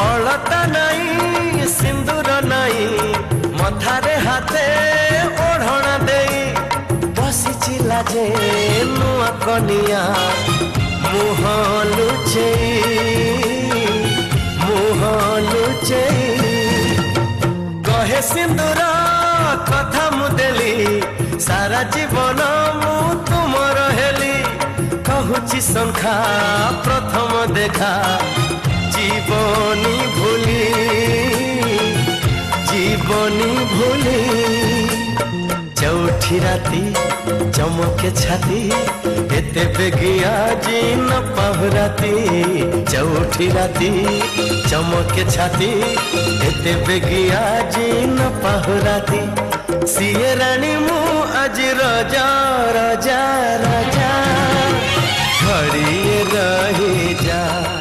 अलता नहीं सिंदूर नहीं मथारे हाथे ओढ़ना दे बसी लाजे नुआ कनिया मुह लुचे कहे सिंदूर कथा मुदेली सारा जीवन मु तुमर हेली कहूची संखा प्रथम देखा जीवनी भूली चौठी राती चमके छाती एते बेगिया जी न पाहुराती चौठी राती चमके छाती एते बेगिया जी न पाहुराती सिए रानी मु आज राजा राजा राजा घड़ी रही जा।